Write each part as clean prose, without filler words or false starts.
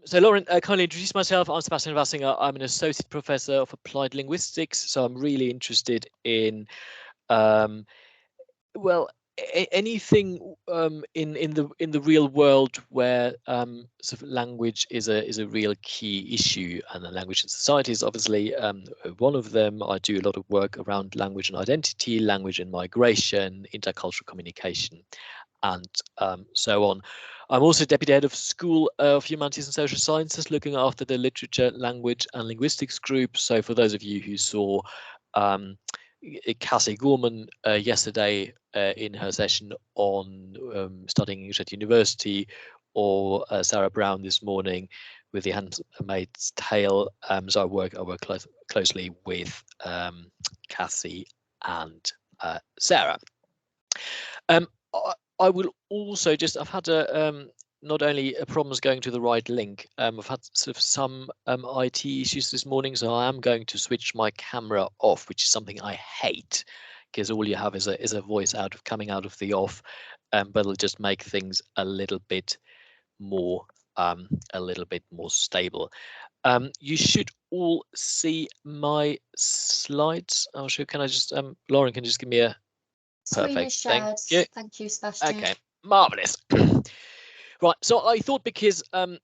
So Lauren, kindly introduce myself. I'm Sebastian Rasinger. I'm an associate professor of applied linguistics. So I'm really interested in, well, anything in the real world where sort of language is a real key issue, and the language in society is obviously one of them. I do a lot of work around language and identity, language and migration, intercultural communication, and so on. I'm also deputy head of School of Humanities and Social Sciences, looking after the literature, language and linguistics group. So for those of you who saw Cassie Gorman yesterday in her session on studying English at university, or Sarah Brown this morning with The Handmaid's Tale. So I work closely with Cassie and Sarah. I will also just, I've had not only problems going to the right link, I've had sort of some IT issues this morning, so I am going to switch my camera off, which is something I hate, because all you have is a voice coming out of the off, but it'll just make things a little bit more stable. You should all see my slides. I'll show. Can I just Lauren, can you just give me a perfect? Thank you. Thank you, Sebastian. Okay, marvelous. Right, so I thought, because our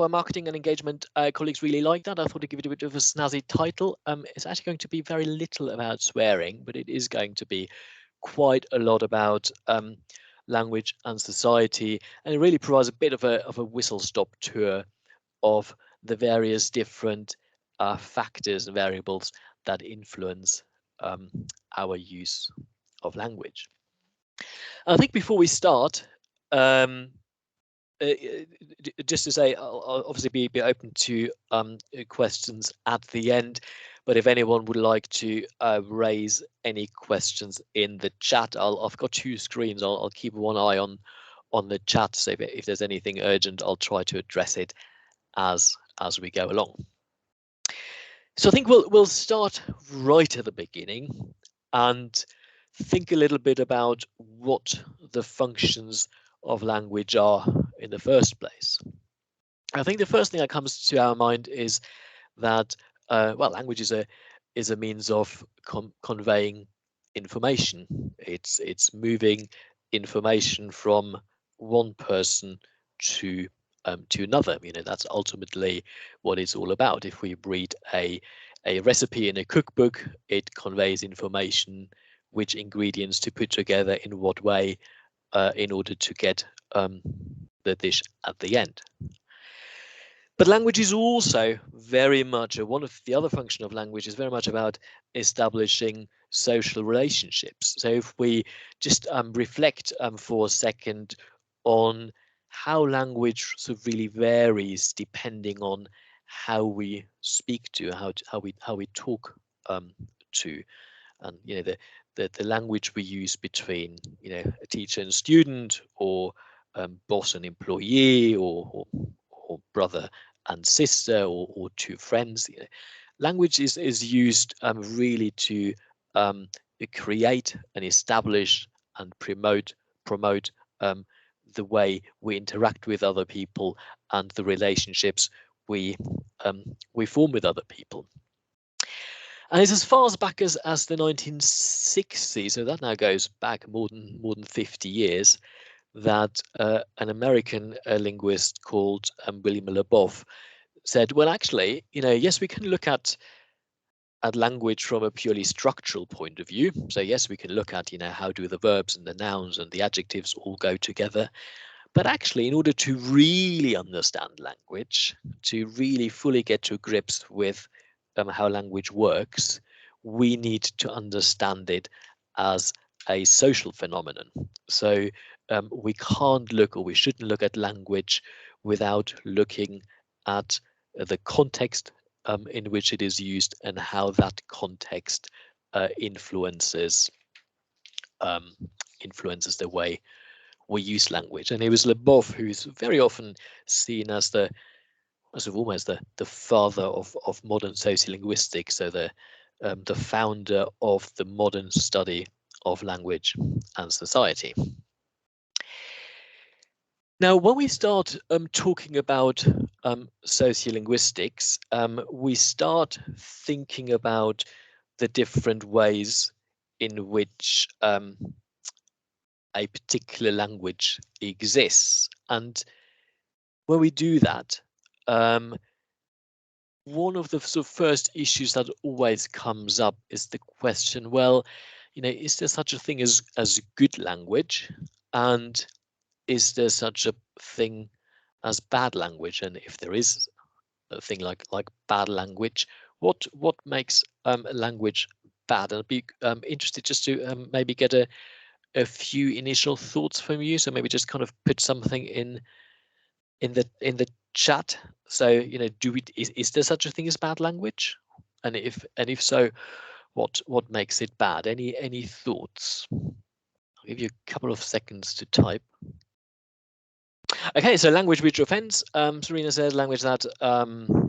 marketing and engagement colleagues really like that, I thought I'd give it a bit of a snazzy title. It's actually going to be very little about swearing, but it is going to be quite a lot about language and society, and it really provides a bit of a whistle-stop tour of the various different factors and variables that influence our use of language. I think before we start, just to say, I'll obviously be open to questions at the end, but if anyone would like to raise any questions in the chat, I've got two screens. I'll keep one eye on the chat, so if there's anything urgent, I'll try to address it as we go along. So I think we'll start right at the beginning and think a little bit about what the functions of language are in the first place. I think the first thing that comes to our mind is that well, language is a means of conveying information. It's moving information from one person to another. You know, that's ultimately what it's all about. If we read a recipe in a cookbook, it conveys information, which ingredients to put together in what way in order to get the dish at the end. But language is also very much, one of the other function of language is very much about establishing social relationships. So if we just reflect for a second on how language sort of really varies depending on how we speak to, how we talk to, and you know, the language we use between, you know, a teacher and student, or boss and employee, or brother and sister, or two friends. You know, language is used really to create and establish and promote the way we interact with other people and the relationships we form with other people. And it's as far back as the 1960s, so that now goes back more than 50 years, that an American linguist called William Leboeuf said, well, actually, you know, yes, we can look at language from a purely structural point of view. So yes, we can look at, you know, how do the verbs and the nouns and the adjectives all go together. But actually, in order to really understand language, to really fully get to grips with how language works, we need to understand it as a social phenomenon. So we can't look, or we shouldn't look at language without looking at the context in which it is used and how that context influences the way we use language. And it was Leboeuf who's very often seen as almost the father of modern sociolinguistics, so the founder of the modern study of language and society. Now, when we start talking about sociolinguistics, we start thinking about the different ways in which a particular language exists. And when we do that, one of the sort of first issues that always comes up is the question, well, is there such a thing as good language? And is there such a thing as bad language? And if there is a thing like bad language, what makes a language bad? And I'd be interested just to maybe get a few initial thoughts from you. So maybe just kind of put something in the chat. So is there such a thing as bad language? And if so, what makes it bad? Any thoughts? I'll give you a couple of seconds to type. Okay, so language which offends. Serena says language that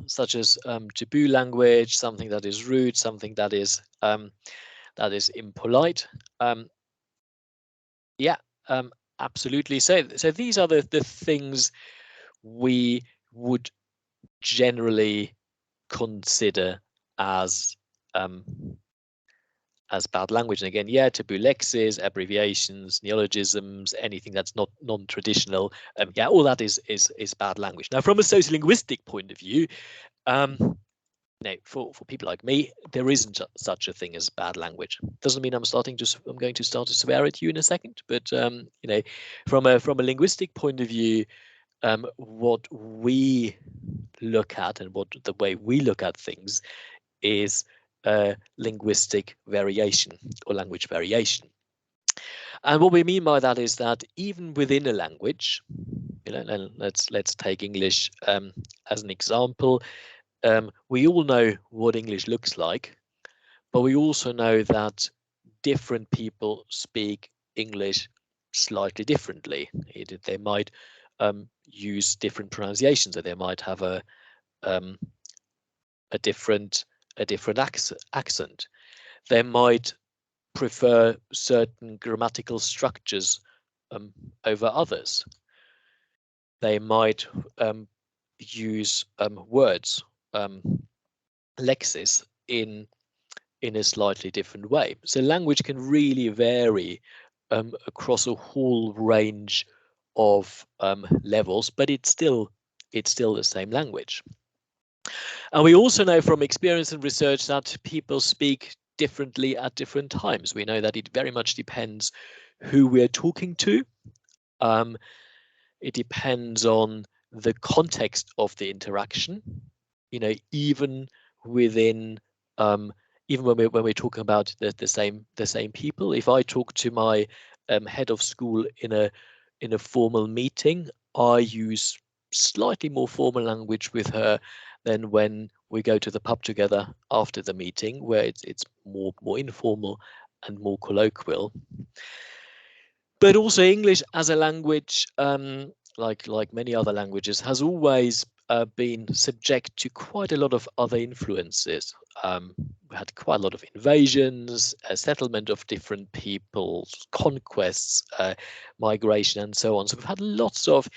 such as taboo language, something that is rude, something that is impolite. Yeah, absolutely. So these are the things we would generally consider as bad language. And again, yeah, taboo lexes, abbreviations, neologisms, anything that's not non-traditional. Yeah, all that is bad language. Now, from a sociolinguistic point of view, no, for people like me, there isn't such a thing as bad language. Doesn't mean I'm going to start to swear at you in a second, but from a linguistic point of view, what we look at and what the way we look at things is linguistic variation or language variation. And what we mean by that is that even within a language, let's take English as an example. We all know what English looks like, but we also know that different people speak English slightly differently. They might use different pronunciations, or they might have a different accent. They might prefer certain grammatical structures over others. They might use words, lexes, in a slightly different way. So language can really vary across a whole range of levels, but it's still the same language. And we also know from experience and research that people speak differently at different times. We know that it very much depends who we're talking to. It depends on the context of the interaction. Even within even when we're talking about the same people. If I talk to my head of school in a formal meeting, I use slightly more formal language with her than when we go to the pub together after the meeting, where it's more informal and more colloquial. But also English as a language, like many other languages, has always been subject to quite a lot of other influences. We had quite a lot of invasions, settlement of different peoples, conquests, migration, and so on. So we've had lots of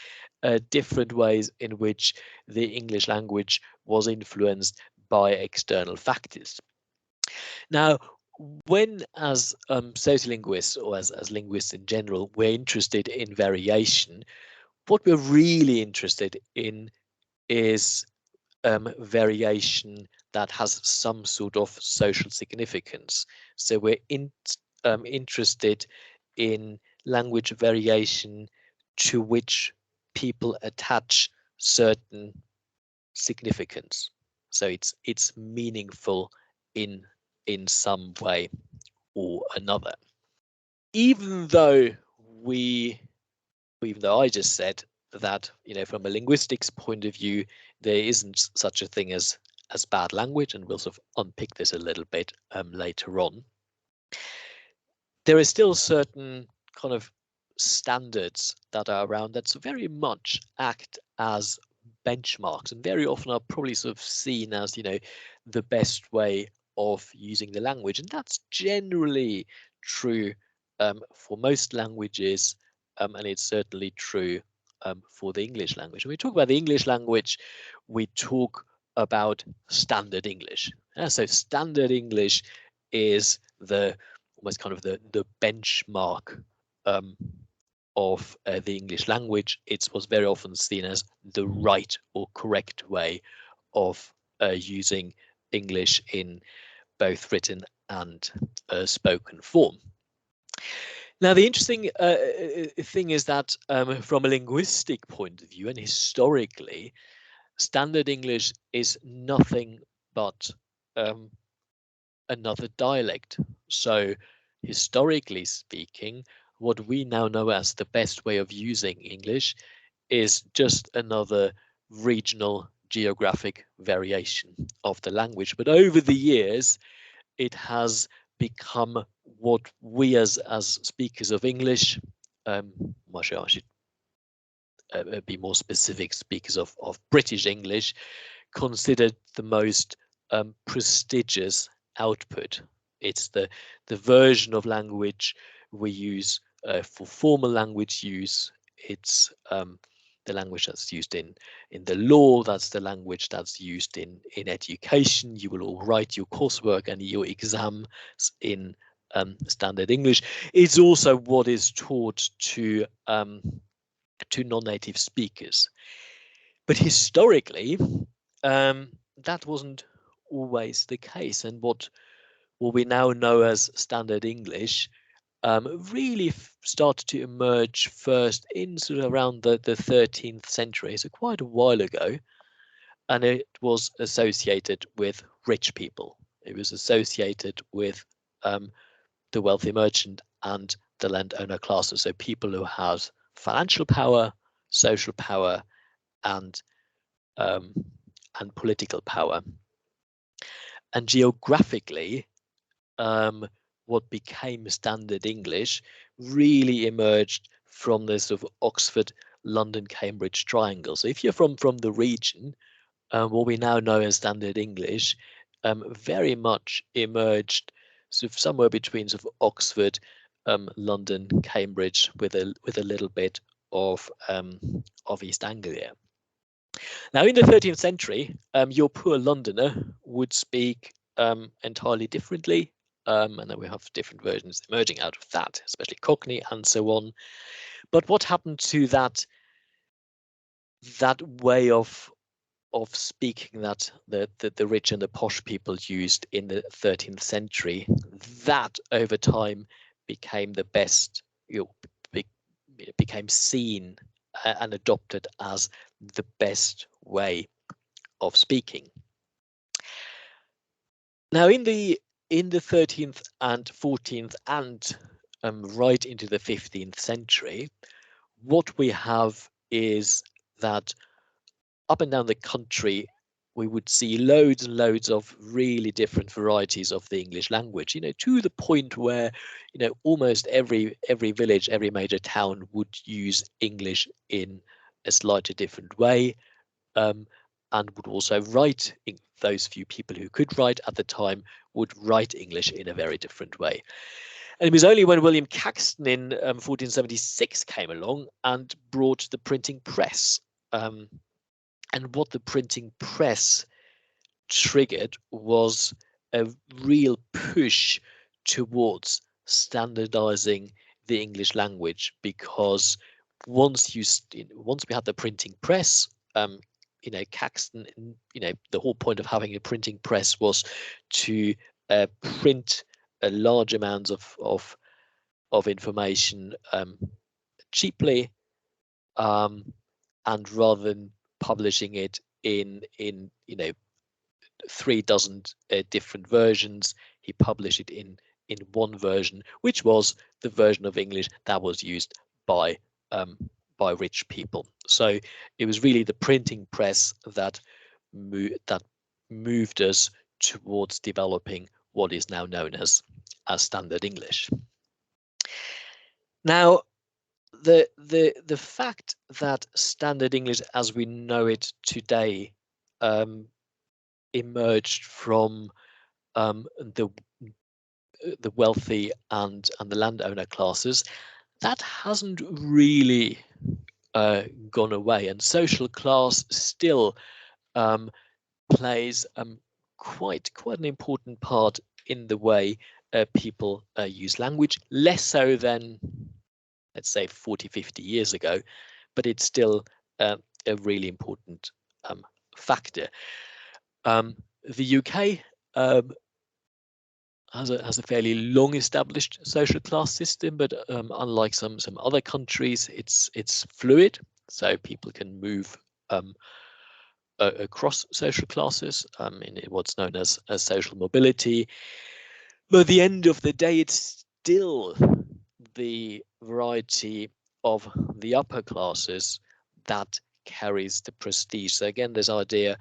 different ways in which the English language was influenced by external factors. Now, when as sociolinguists, or as linguists in general, we're interested in variation, what we're really interested in is variation that has some sort of social significance. So we're interested in language variation to which people attach certain significance. So it's meaningful in some way or another. Even though I just said that, from a linguistics point of view, there isn't such a thing as bad language, and we'll sort of unpick this a little bit later on. There is still certain kind of standards that are around that very much act as benchmarks, and very often are probably sort of seen as the best way of using the language, and that's generally true for most languages, and it's certainly true for the English language. When we talk about the English language, we talk about standard English. So standard English is the almost kind of the benchmark of the English language. It was very often seen as the right or correct way of using English in both written and spoken form. Now, the interesting thing is that from a linguistic point of view and historically, standard English is nothing but another dialect. So historically speaking, what we now know as the best way of using English is just another regional geographic variation of the language. But over the years, it has become what we as speakers of English, I should be more specific, speakers of British English, considered the most prestigious output. It's the version of language we use for formal language use. It's the language that's used in the law. That's the language that's used in education. You will all write your coursework and your exams in standard English. It's also what is taught to non-native speakers. But historically, that wasn't always the case, and what we now know as standard English really started to emerge first in sort of around the 13th century, so quite a while ago, and it was associated with rich people. It was associated with the wealthy merchant and the landowner classes, so people who had financial power, social power, and political power. And geographically, what became standard English really emerged from the sort of Oxford, London, Cambridge triangle. So if you're from the region, what we now know as standard English very much emerged sort of somewhere between sort of Oxford, London, Cambridge, with a little bit of East Anglia. Now, in the 13th century, your poor Londoner would speak entirely differently, and then we have different versions emerging out of that, especially Cockney and so on. But what happened to that way of speaking that the rich and the posh people used in the 13th century? That over time became the best, became seen and adopted as the best way of speaking. Now, in the 13th and 14th and right into the 15th century, what we have is that up and down the country, we would see loads and loads of really different varieties of the English language, to the point where, almost every village, every major town would use English in a slightly different way, and would also write, those few people who could write at the time would write English in a very different way. And it was only when William Caxton in 1476 came along and brought the printing press. And what the printing press triggered was a real push towards standardizing the English language, because once we had the printing press, Caxton, the whole point of having a printing press was to print a large amounts of information cheaply, and rather than publishing it in 36 different versions, he published it in one version, which was the version of English that was used by rich people. So it was really the printing press that moved us towards developing what is now known as standard English. Now, the fact that standard English as we know it today emerged from the wealthy and the landowner classes, that hasn't really gone away, and social class still plays quite an important part in the way people use language, less so than, let's say, 40-50 years ago, but it's still a really important factor. The UK has a fairly long established social class system, but unlike some other countries, it's fluid, so people can move across social classes in what's known as social mobility. But at the end of the day, it's still the variety of the upper classes that carries the prestige. So again, this idea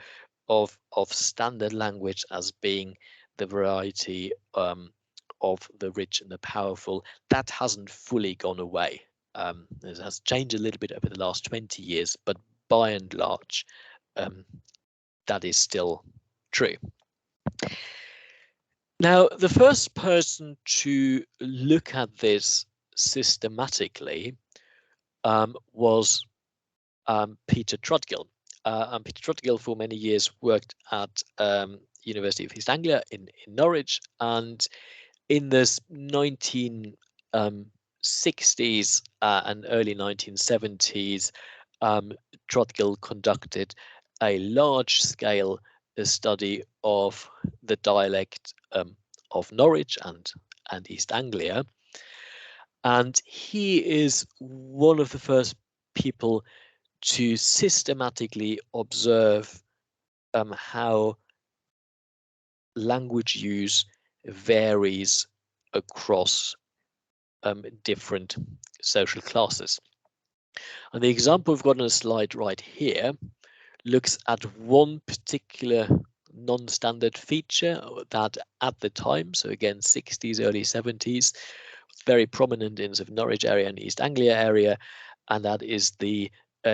of standard language as being the variety of the rich and the powerful, that hasn't fully gone away. It has changed a little bit over the last 20 years, but by and large, that is still true. Now, the first person to look at this systematically was Peter Trotgill. And Peter Trotgill for many years worked at University of East Anglia in Norwich, and in the 1960s and early 1970s, Trotgill conducted a large-scale study of the dialect of Norwich and East Anglia, and he is one of the first people to systematically observe how language use varies across different social classes. And the example we've got on a slide right here looks at one particular non-standard feature that at the time, so again 60s, early 70s, very prominent in the Norwich area and East Anglia area, and that is the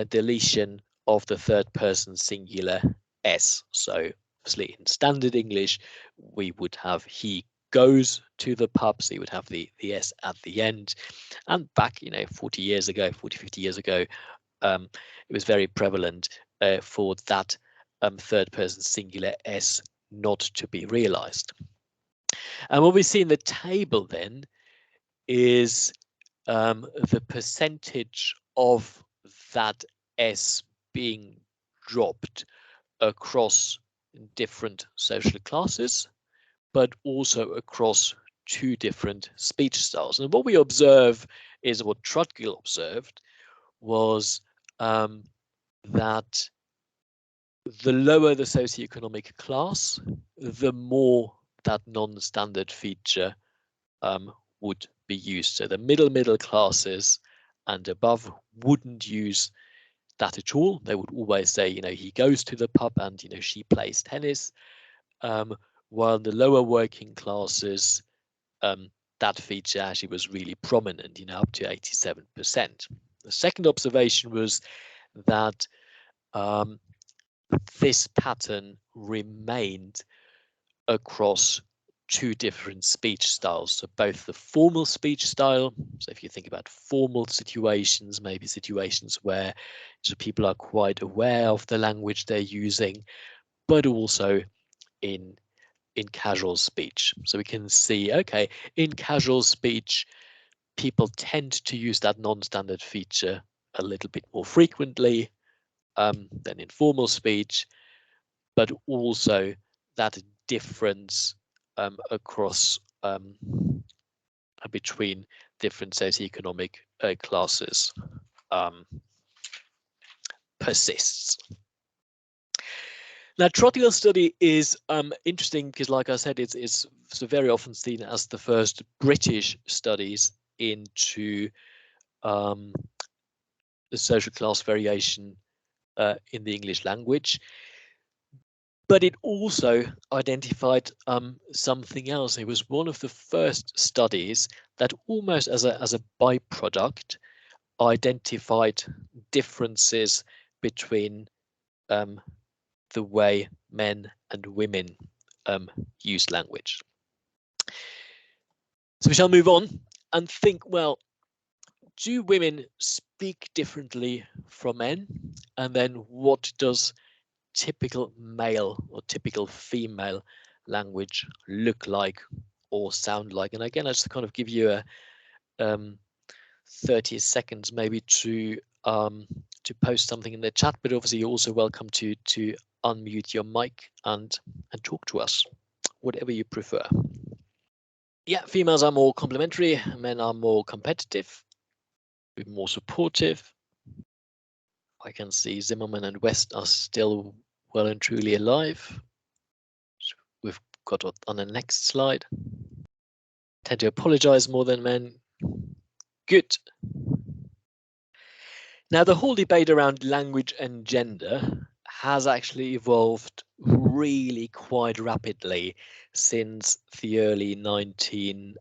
deletion of the third person singular s. So obviously in standard English we would have he goes to the pub, so you would have the s at the end. And back 40 years ago, 50 years ago, it was very prevalent for that third person singular s not to be realized. And what we see in the table then is the percentage of that s being dropped across different social classes, but also across two different speech styles. And what we observe is what Trotgill observed was that the lower the socioeconomic class, the more that non-standard feature would be used. So the middle classes and above wouldn't use that at all. They would always say, he goes to the pub and, she plays tennis. While the lower working classes, that feature actually was really prominent, up to 87%. The second observation was that this pattern remained across two different speech styles. So both the formal speech style, so if you think about formal situations, maybe situations where people are quite aware of the language they're using, but also in casual speech. So we can see, okay, in casual speech, people tend to use that non-standard feature a little bit more frequently than in formal speech, but also that difference across between different socioeconomic classes persists. Now, Trottgill's study is interesting because, like I said, it's so very often seen as the first British studies into the social class variation in the English language. But it also identified something else. It was one of the first studies that almost as a byproduct identified differences between the way men and women use language. So we shall move on and think, well, do women speak differently from men? And then what does typical male or typical female language look like or sound like? And again, I just kind of give you a 30 seconds maybe to post something in the chat, but obviously you're also welcome to unmute your mic and talk to us, whatever you prefer. Yeah, females are more complimentary, men are more competitive, a bit more supportive. I can see Zimmerman and West are still well and truly alive. So we've got on the next slide. Tend to apologize more than men. Good. Now, the whole debate around language and gender has actually evolved really quite rapidly since the early 1970s.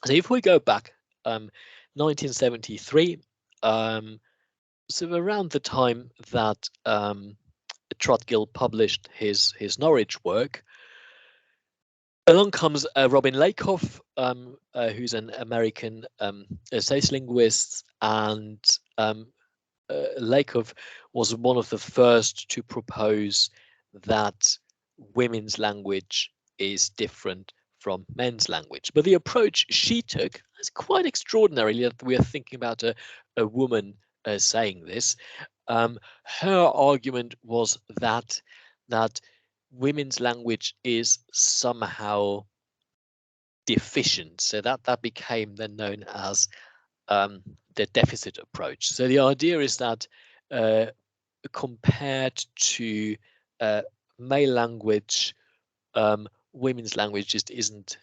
So if we go back, 1973, so around the time that Trotgill published his Norwich work, along comes Robin Lakoff, who's an American sociolinguist, and Lakoff was one of the first to propose that women's language is different from men's language. But the approach she took is quite extraordinary that we are thinking about a woman saying this. Her argument was that women's language is somehow deficient. So that became then known as the deficit approach. So the idea is that compared to male language, women's language just isn't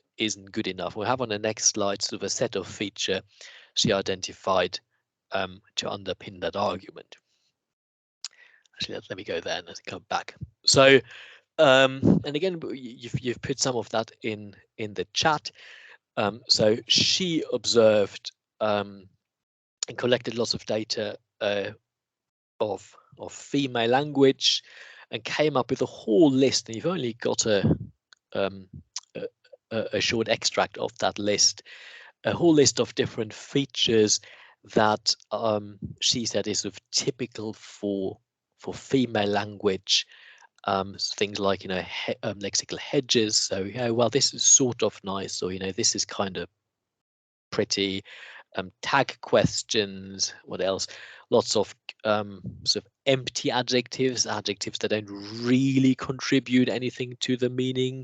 good enough. We'll have on the next slide sort of a set of features she identified to underpin that argument. Actually, let me go there and come back. So, and again, you've put some of that in the chat. So she observed and collected lots of data of female language and came up with a whole list. And you've only got a short extract of that list, a whole list of different features that she said is sort of typical for female language. Things like, lexical hedges. So, well, this is sort of nice, or, this is kind of pretty. Tag questions. What else? Lots of sort of empty adjectives that don't really contribute anything to the meaning.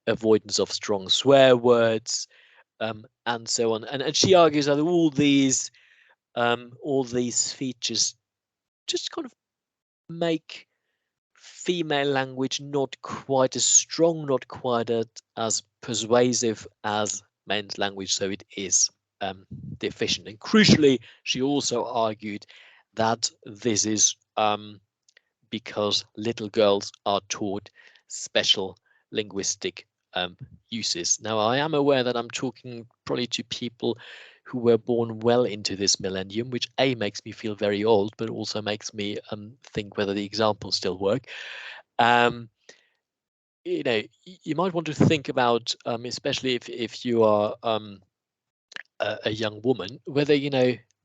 Avoidance of strong swear words, and so on. And she argues that all these features just kind of make female language not quite as strong, not quite as persuasive as men's language, so it is deficient. And crucially, she also argued that this is because little girls are taught special linguistic uses. Now, I am aware that I'm talking probably to people who were born well into this millennium, which A, makes me feel very old, but also makes me think whether the examples still work. You might want to think about, especially if you are a young woman, whether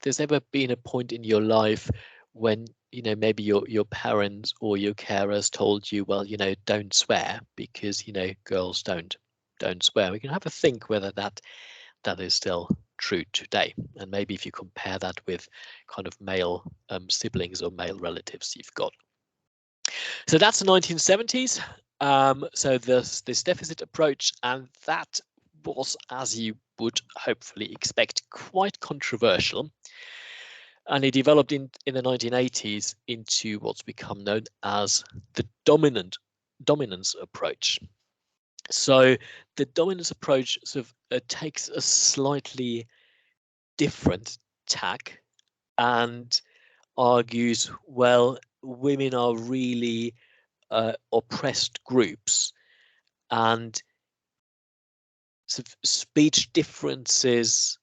there's ever been a point in your life when maybe your parents or your carers told you, well, don't swear because girls don't swear. We can have a think whether that is still true today, and maybe if you compare that with kind of male siblings or male relatives you've got. So that's the 1970s. So this deficit approach, and that was, as you would hopefully expect, quite controversial. And it developed in the 1980s into what's become known as the dominance approach. So the dominance approach sort of takes a slightly different tack and argues, well, women are really oppressed groups, and sort of speech differences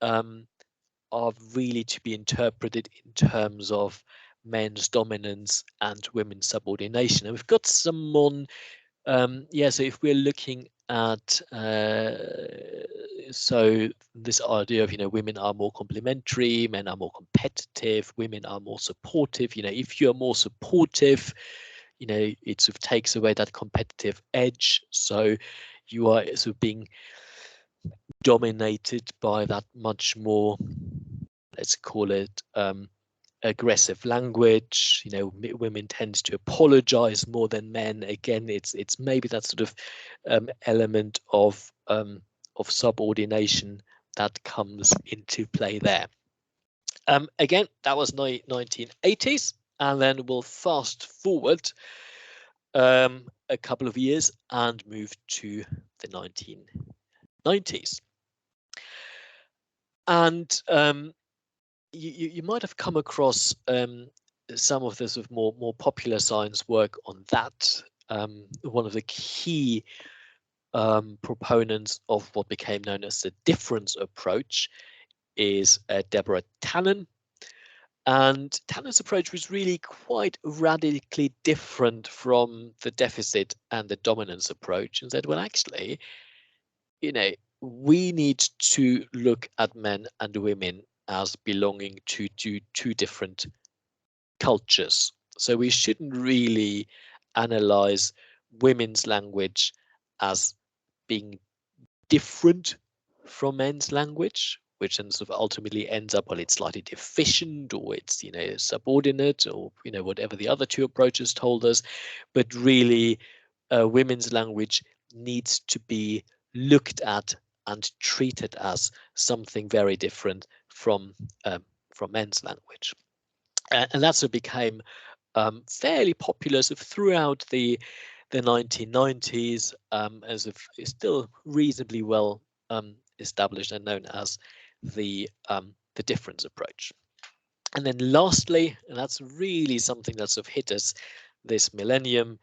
are really to be interpreted in terms of men's dominance and women's subordination. And we've got someone, so if we're looking at so this idea of, women are more complementary, men are more competitive, women are more supportive. If you're more supportive, it sort of takes away that competitive edge. So you are sort of being dominated by that much more, let's call it, aggressive language. Women tend to apologize more than men. Again, it's maybe that sort of element of subordination that comes into play there. Again, that was 1980s, and then we'll fast forward a couple of years and move to the 1990s. And you might have come across some of the sort of more popular science work on that. One of the key proponents of what became known as the difference approach is Deborah Tannen. And Tannen's approach was really quite radically different from the deficit and the dominance approach, and said, well, actually, we need to look at men and women as belonging to two different cultures. So we shouldn't really analyze women's language as being different from men's language, which then sort of ultimately ends up, well, it's slightly deficient, or it's, subordinate, or, whatever the other two approaches told us. But really, women's language needs to be looked at and treated as something very different from men's language. And that sort of became fairly popular sort of throughout the 1990s, as if it's still reasonably well established and known as the difference approach. And then lastly, and that's really something that's sort of hit us this millennium,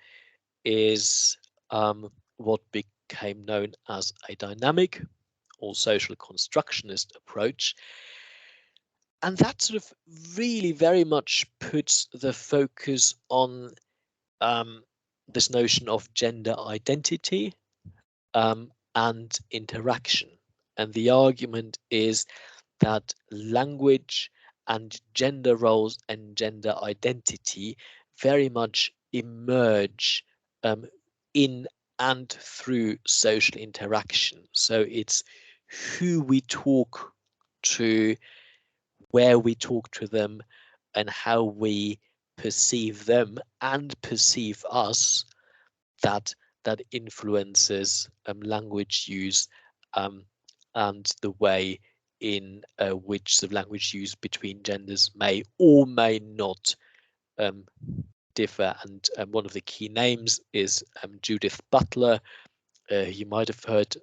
is what became known as a dynamic or social constructionist approach. And that sort of really very much puts the focus on this notion of gender identity and interaction. And the argument is that language and gender roles and gender identity very much emerge in and through social interaction. So it's who we talk to, where we talk to them, and how we perceive them and perceive us, that influences language use and the way in which the language use between genders may or may not differ. And one of the key names is Judith Butler. You might have heard,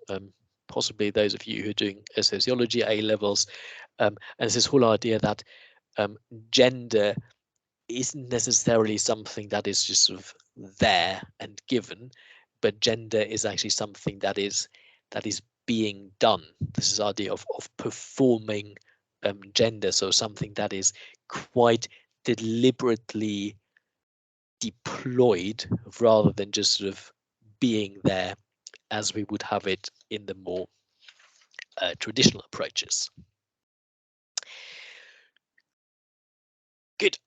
possibly those of you who are doing sociology A levels, and it's this whole idea that gender isn't necessarily something that is just sort of there and given, but gender is actually something that is being done. This is the idea of performing gender, so something that is quite deliberately deployed rather than just sort of being there as we would have it in the more traditional approaches. Good.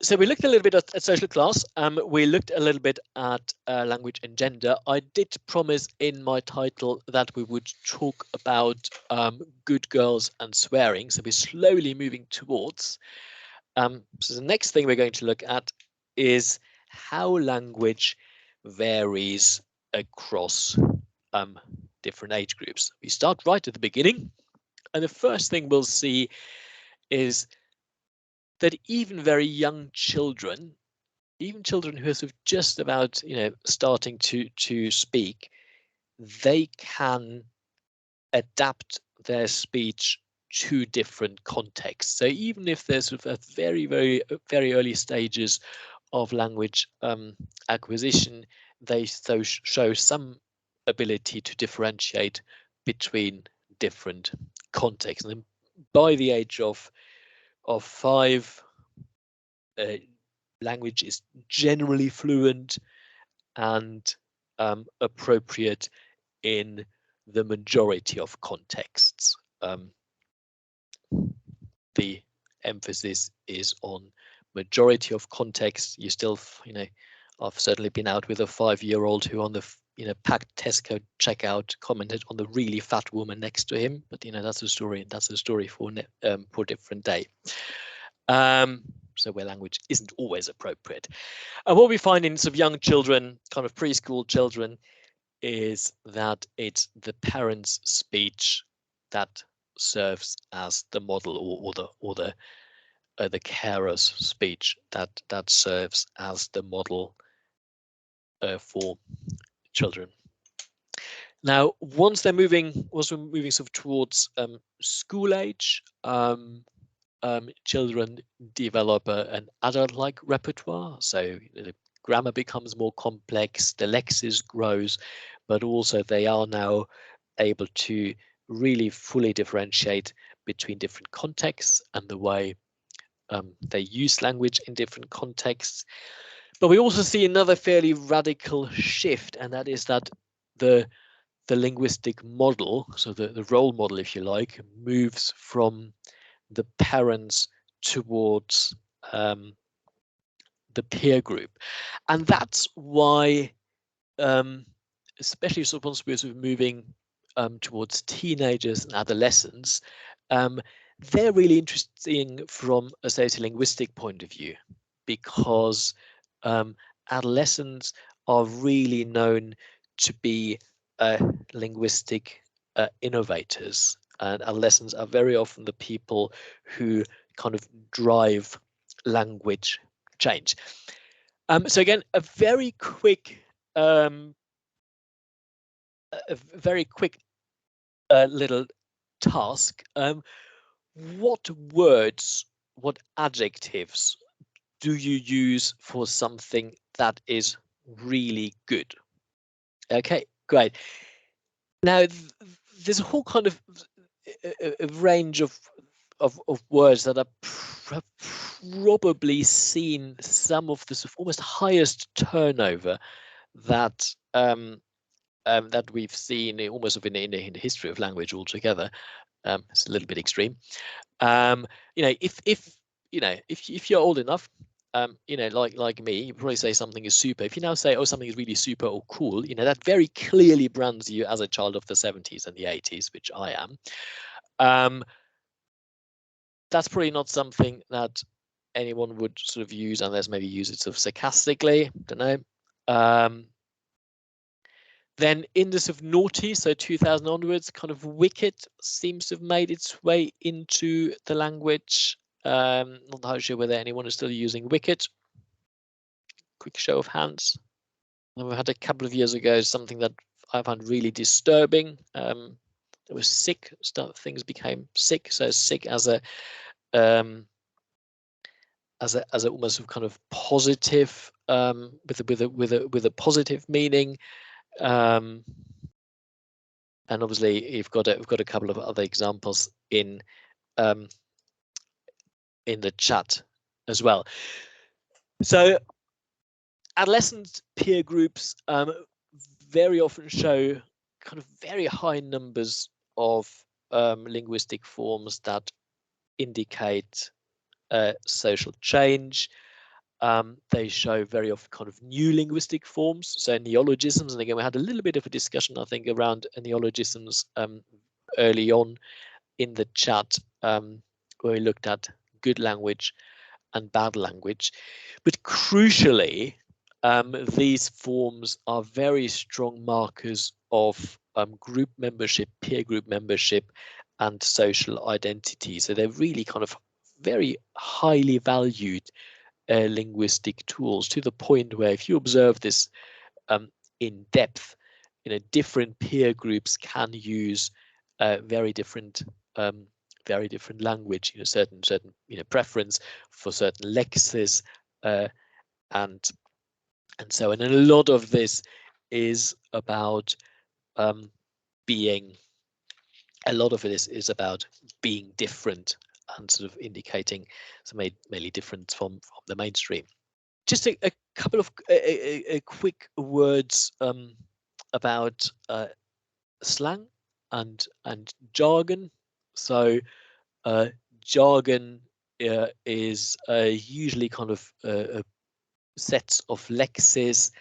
So we looked a little bit at social class. We looked a little bit at language and gender. I did promise in my title that we would talk about good girls and swearing. So we're slowly moving towards. So the next thing we're going to look at is how language varies across different age groups. We start right at the beginning, and the first thing we'll see is that even very young children, even children who are sort of just about, starting to speak, they can adapt their speech to different contexts. So even if there's sort of a very, very, very early stages of language acquisition, they show some ability to differentiate between different contexts. And by the age of 5, language is generally fluent and appropriate in the majority of contexts. The emphasis is on majority of contexts. You still, I've certainly been out with a 5-year-old who on the packed Tesco checkout commented on the really fat woman next to him, but that's a story. That's a story for a different day. So where language isn't always appropriate. And what we find in sort of young children, kind of preschool children, is that it's the parent's speech that serves as the model, or the carer's speech that serves as the model for children. Now, once we're moving sort of towards school age, children develop an adult-like repertoire. So the grammar becomes more complex, the lexis grows, but also they are now able to really fully differentiate between different contexts and the way they use language in different contexts. But we also see another fairly radical shift, and that is that the linguistic model, so the role model, if you like, moves from the parents towards the peer group. And that's why, especially sort of once we're sort of moving towards teenagers and adolescents, they're really interesting from a sociolinguistic point of view, because adolescents are really known to be linguistic innovators, and adolescents are very often the people who kind of drive language change. So again, a very quick little task. What words, what adjectives do you use for something that is really good? Okay, great. Now, there's a whole kind of a range of words that are probably seen some of the almost highest turnover that that we've seen almost in the history of language altogether. It's a little bit extreme. If you're old enough, like me, you probably say something is super. If you now say, oh, something is really super or cool, that very clearly brands you as a child of the 70s and the 80s, which I am. That's probably not something that anyone would sort of use unless maybe use it sort of sarcastically. Don't know. Then in the sort of naughty, so 2000 onwards, kind of wicked seems to have made its way into the language. Not entirely sure whether anyone is still using wicked. Quick show of hands. And we had a couple of years ago something that I found really disturbing. It was sick. Things became sick. So sick as a almost kind of positive, with a positive meaning. And obviously, we've got a couple of other examples in the chat as well. So, adolescent peer groups very often show kind of very high numbers of linguistic forms that indicate social change. They show very often kind of new linguistic forms, so neologisms. And again, we had a little bit of a discussion, I think, around neologisms early on in the chat, where we looked at good language and bad language. But crucially, these forms are very strong markers of group membership, peer group membership, and social identity. So they're really kind of very highly valued linguistic tools, to the point where if you observe this in depth, different peer groups can use very different language, certain preference for certain lexis, and so on. And a lot of this is about being different, and sort of indicating some mainly different from the mainstream. Just a couple of quick words about slang. and jargon. So jargon is usually kind of sets of lexes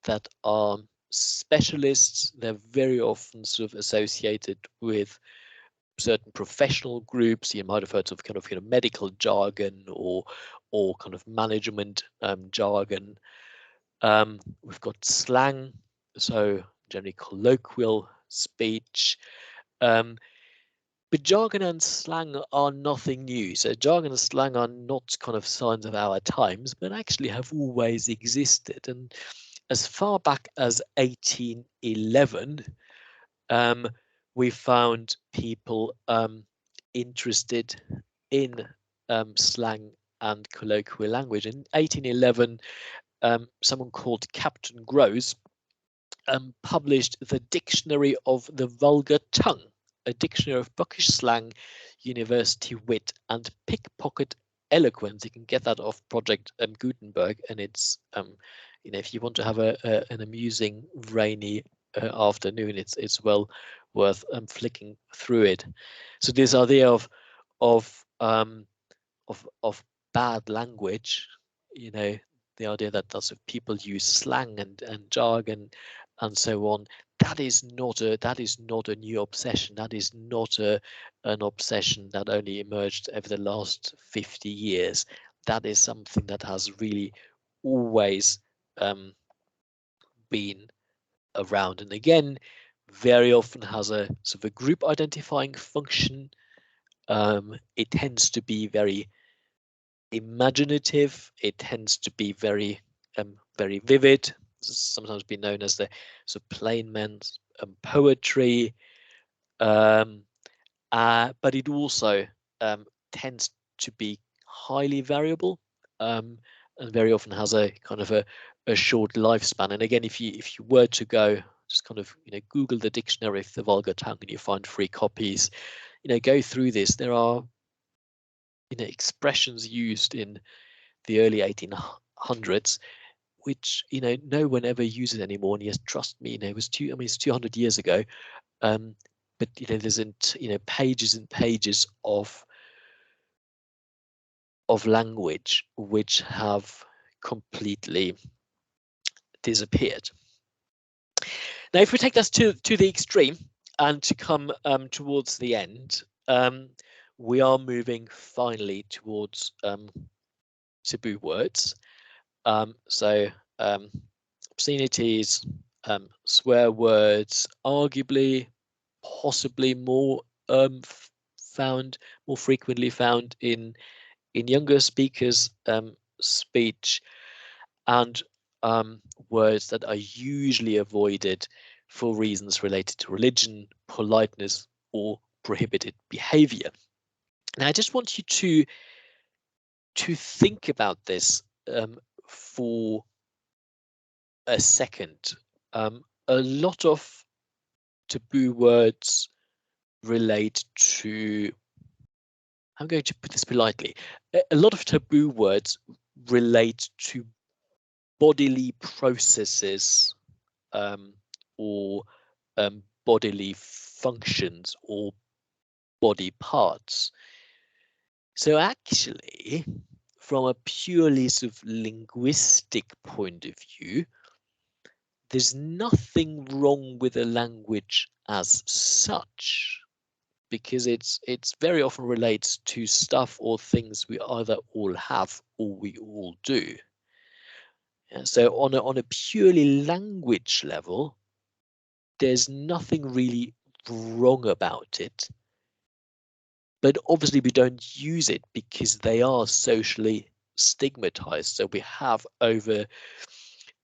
that are specialists. They're very often sort of associated with certain professional groups. You might have heard of kind of medical jargon or kind of management jargon. We've got slang, so generally colloquial speech. But jargon and slang are nothing new. So jargon and slang are not kind of signs of our times, but actually have always existed. And as far back as 1811, we found people interested in slang and colloquial language. In 1811, someone called Captain Grose published the Dictionary of the Vulgar Tongue, a dictionary of bookish slang, university wit, and pickpocket eloquence. You can get that off Project Gutenberg, and it's if you want to have an amusing rainy afternoon, it's well worth flicking through it. So this idea of of bad language, the idea that lots of people use slang and jargon and so on, that is not a new obsession. That is not an obsession that only emerged over the last 50 years. That is something that has really always been around, and again very often has a sort of a group identifying function. It tends to be very imaginative. It tends to be very very vivid. Sometimes been known as the sort of plain man's poetry, but it also tends to be highly variable, and very often has a kind of a short lifespan. And again, if you were to go just kind of Google the dictionary of the vulgar tongue and you find free copies, go through this. There are expressions used in the early 1800s which no one ever uses anymore. And yes, trust me, it was it's 200 years ago. But there's pages and pages of language which have completely disappeared. Now, if we take this to the extreme and to come towards the end, we are moving finally towards taboo words. So obscenities, swear words, arguably, possibly more frequently found in younger speakers' speech, and words that are usually avoided for reasons related to religion, politeness, or prohibited behavior. Now, I just want you to think about this for a second. A lot of taboo words relate to, I'm going to put this politely, a lot of taboo words relate to bodily processes or bodily functions or body parts. So actually, from a purely sort of linguistic point of view, there's nothing wrong with a language as such, because it's very often relates to stuff or things we either all have or we all do. Yeah, so on a purely language level, there's nothing really wrong about it. But obviously we don't use it because they are socially stigmatized. So we have over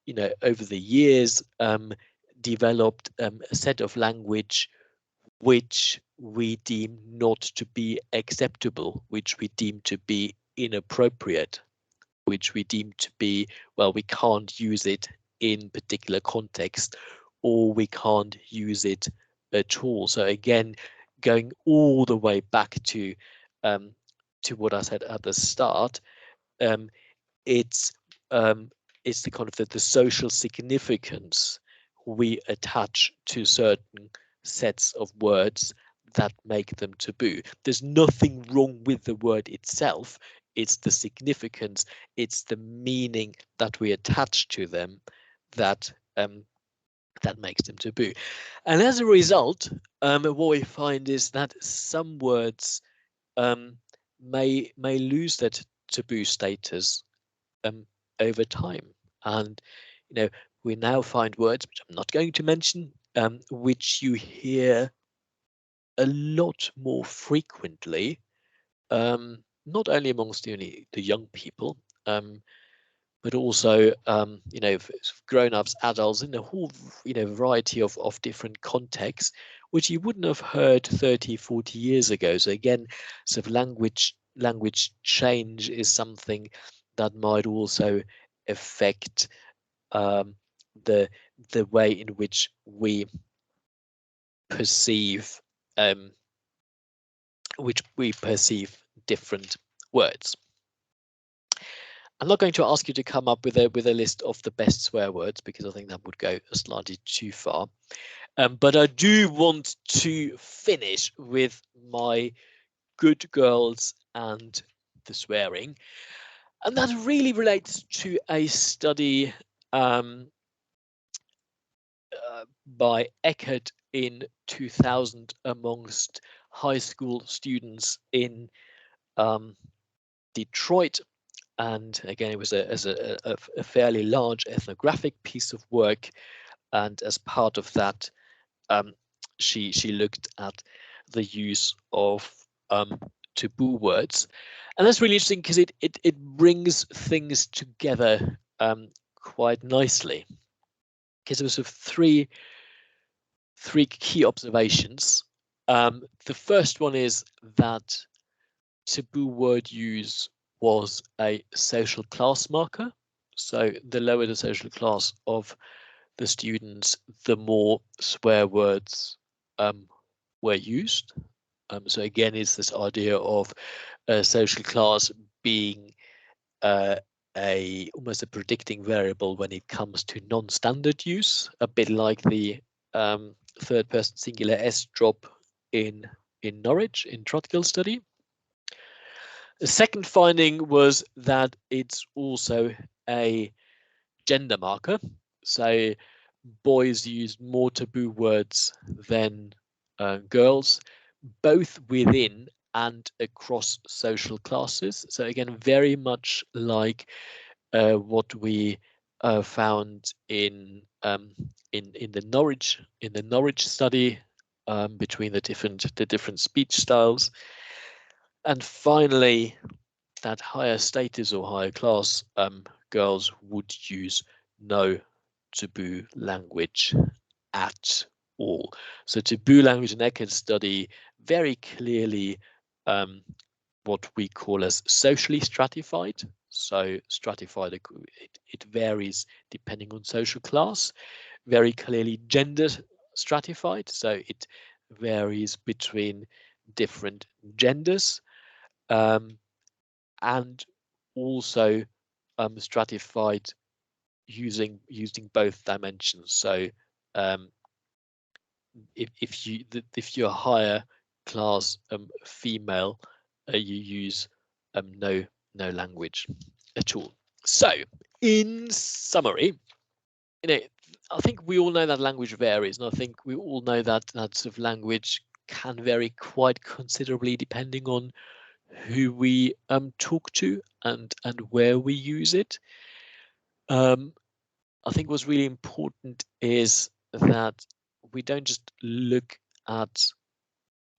the years developed a set of language which we deem not to be acceptable, which we deem to be inappropriate, which we deem to be, well, we can't use it in particular context, or we can't use it at all. So again, going all the way back to what I said at the start, it's the kind of the social significance we attach to certain sets of words that make them taboo. There's nothing wrong with the word itself. It's the significance, it's the meaning that we attach to them that that makes them taboo. And as a result, what we find is that some words may lose that taboo status over time. And we now find words, which I'm not going to mention, which you hear a lot more frequently, not only amongst the young people, but also grown-ups, adults, in a whole variety of different contexts, which you wouldn't have heard 30, 40 years ago. So again, sort of language change is something that might also affect the way in which we perceive different words. I'm not going to ask you to come up with a list of the best swear words, because I think that would go slightly too far. But I do want to finish with my good girls and the swearing, and that really relates to a study by Eckhart in 2000 amongst high school students in Detroit. And again, it was a fairly large ethnographic piece of work, and as part of that, she looked at the use of taboo words, and that's really interesting because it brings things together quite nicely, because there was sort of three key observations. The first one is that taboo word use was a social class marker. So the lower the social class of the students, the more swear words were used. So again, it's this idea of social class being almost a predicting variable when it comes to non-standard use, a bit like the third person singular s drop in Norwich in trotgill study. The second finding was that it's also a gender marker. So boys use more taboo words than girls, both within and across social classes. So again, very much like what we found in the Norwich study, between the different speech styles. And finally, that higher status or higher class girls would use no taboo language at all. So taboo language in Eckhart study very clearly what we call as socially stratified. So stratified, it varies depending on social class. Very clearly gender stratified, so it varies between different genders. And also stratified using both dimensions. So if you're a higher class female, you use no language at all. So in summary, I think we all know that language varies, and I think we all know that sort of language can vary quite considerably depending on who we talk to and where we use it. I think what's really important is that we don't just look at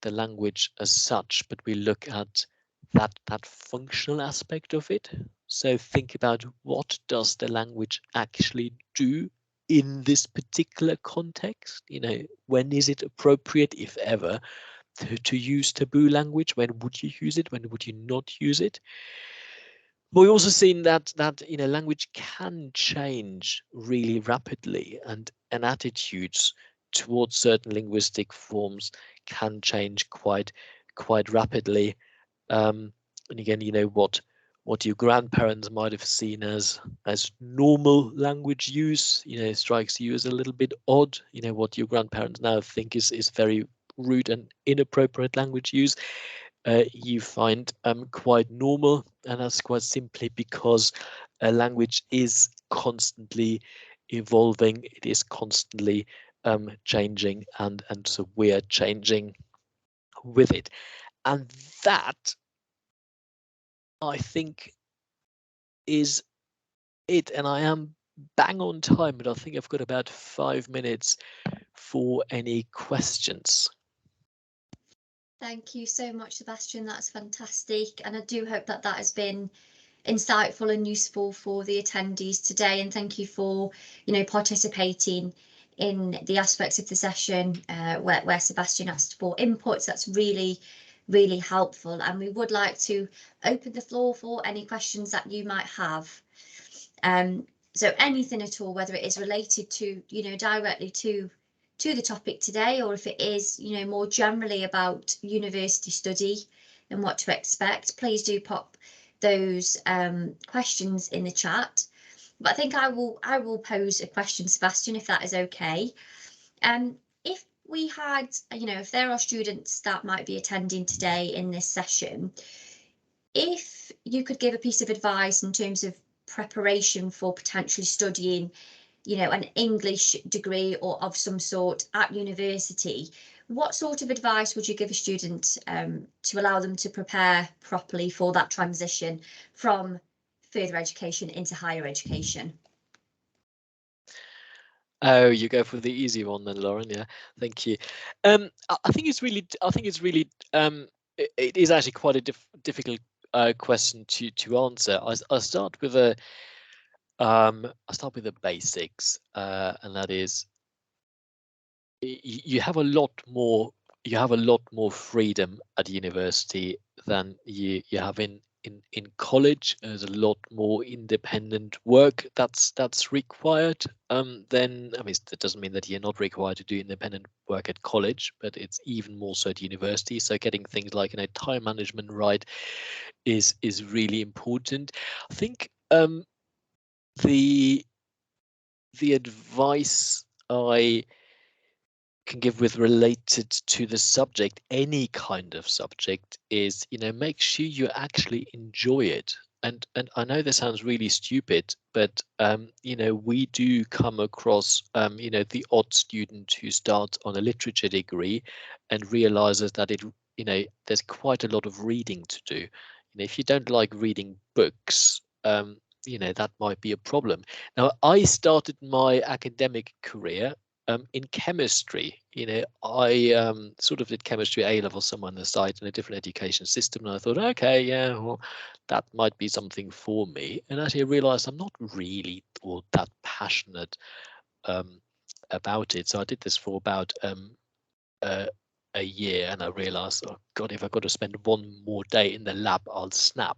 the language as such, but we look at that functional aspect of it. So think about, what does the language actually do in this particular context? When is it appropriate, if ever, to use taboo language? When would you use it? When would you not use it? But we've also seen that language can change really rapidly, and attitudes towards certain linguistic forms can change quite rapidly. And again, what what your grandparents might have seen as normal language use, strikes you as a little bit odd. What your grandparents now think is very rude and inappropriate language use, you find quite normal, and that's quite simply because a language is constantly evolving. It is constantly changing, and so we are changing with it. And that, I think, is it. And I am bang on time, but I think I've got about 5 minutes for any questions. Thank you so much, Sebastian. That's fantastic. And I do hope that that has been insightful and useful for the attendees today. And thank you for, participating in the aspects of the session where Sebastian asked for inputs. That's really, really helpful. And we would like to open the floor for any questions that you might have. So anything at all, whether it is related to, directly to the topic today, or if it is, more generally about university study and what to expect, please do pop those questions in the chat. But I think I will pose a question, Sebastian, if that is okay. If we had, if there are students that might be attending today in this session, if you could give a piece of advice in terms of preparation for potentially studying, an English degree or of some sort at university, what sort of advice would you give a student to allow them to prepare properly for that transition from further education into higher education? Oh, you go for the easy one then, Lauren. Yeah, thank you. I think it's really, it is actually quite a difficult question to answer. I start with a basics, and that is, you have a lot more freedom at university than you have in college. There's a lot more independent work that's required. Then, I mean, that doesn't mean that you're not required to do independent work at college, but it's even more so at university. So getting things like time management right is really important. I think the advice I can give with related to the subject, any kind of subject, is make sure you actually enjoy it. And I know this sounds really stupid, but we do come across the odd student who starts on a literature degree and realizes that there's quite a lot of reading to do. If you don't like reading books, that might be a problem. Now, I started my academic career in chemistry. I sort of did chemistry A level somewhere on the side in a different education system, and I thought, okay, yeah, well, that might be something for me. And actually, I realized I'm not really all that passionate about it. So I did this for about a year, and I realized, oh God, if I've got to spend one more day in the lab, I'll snap.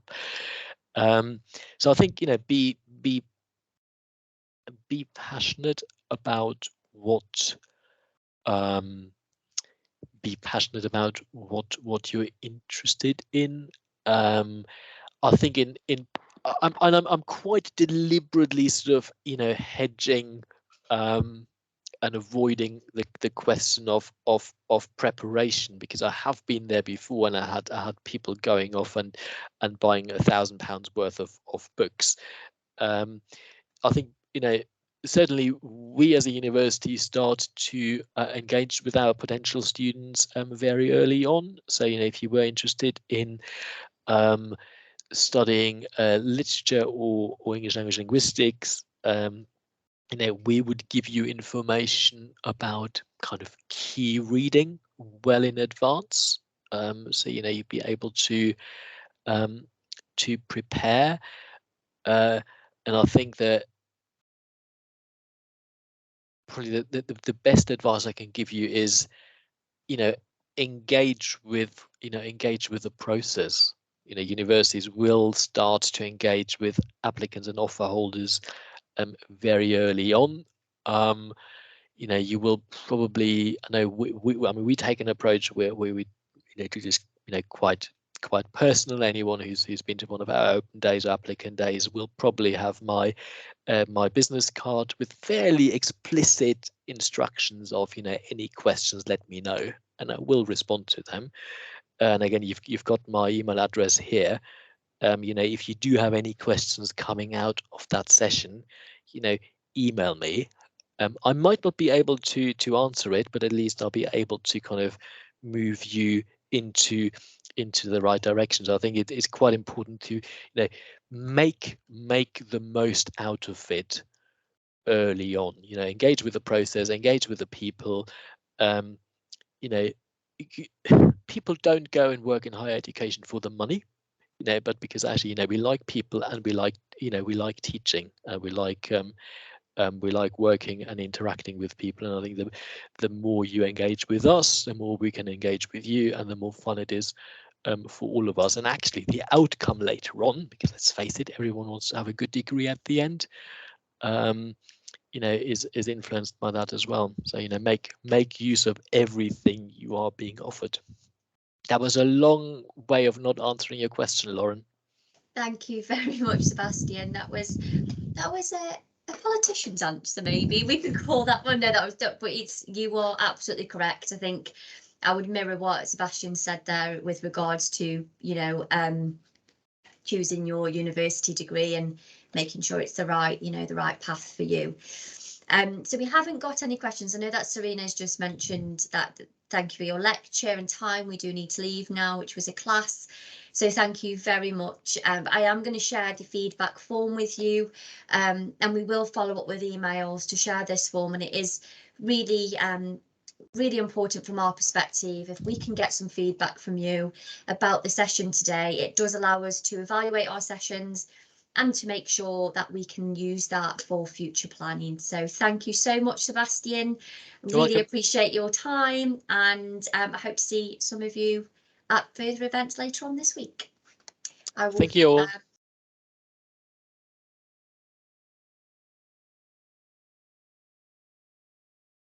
So I think be passionate about what you're interested in. I think I'm quite deliberately sort of hedging and avoiding the question of preparation, because I have been there before, and I had people going off and buying £1,000 worth of books. I think certainly we as a university start to engage with our potential students very early on. So if you were interested in studying literature or English language linguistics, we would give you information about kind of key reading well in advance. So you'd be able to prepare. And I think that probably the best advice I can give you is, engage with the process. Universities will start to engage with applicants and offer holders very early on. You will probably, I know we take an approach where we do this quite quite personal. Anyone who's been to one of our open days or applicant days will probably have my my business card with fairly explicit instructions of, you know, any questions, let me know, and I will respond to them. And again, you've got my email address here. You know, if you do have any questions coming out of that session, you know, email me. I might not be able to answer it, but at least I'll be able to kind of move you into the right direction. So I think it's quite important to, you know, make the most out of it early on. You know, engage with the process, engage with the people. You know, people don't go and work in higher education for the money, you know, but because actually, you know, we like people, and we like, you know, we like teaching, and we like working and interacting with people. And I think the more you engage with us, the more we can engage with you, and the more fun it is for all of us. And actually, the outcome later on, because let's face it, everyone wants to have a good degree at the end, you know, is influenced by that as well. So, you know, make use of everything you are being offered. That was a long way of not answering your question, Lauren. Thank you very much, Sebastian. That was a politician's answer, maybe we could call that one. No, that was, but you are absolutely correct. I think I would mirror what Sebastian said there with regards to, you know, choosing your university degree and making sure it's the right, you know, the right path for you. So we haven't got any questions. I know that Serena's just mentioned that thank you for your lecture and time. We do need to leave now, which was a class. So thank you very much. I am going to share the feedback form with you, and we will follow up with emails to share this form. And it is really really important from our perspective. If we can get some feedback from you about the session today, it does allow us to evaluate our sessions and to make sure that we can use that for future planning. So thank you so much, Sebastian. Really appreciate your time, and I hope to see some of you at further events later on this week. Thank you all.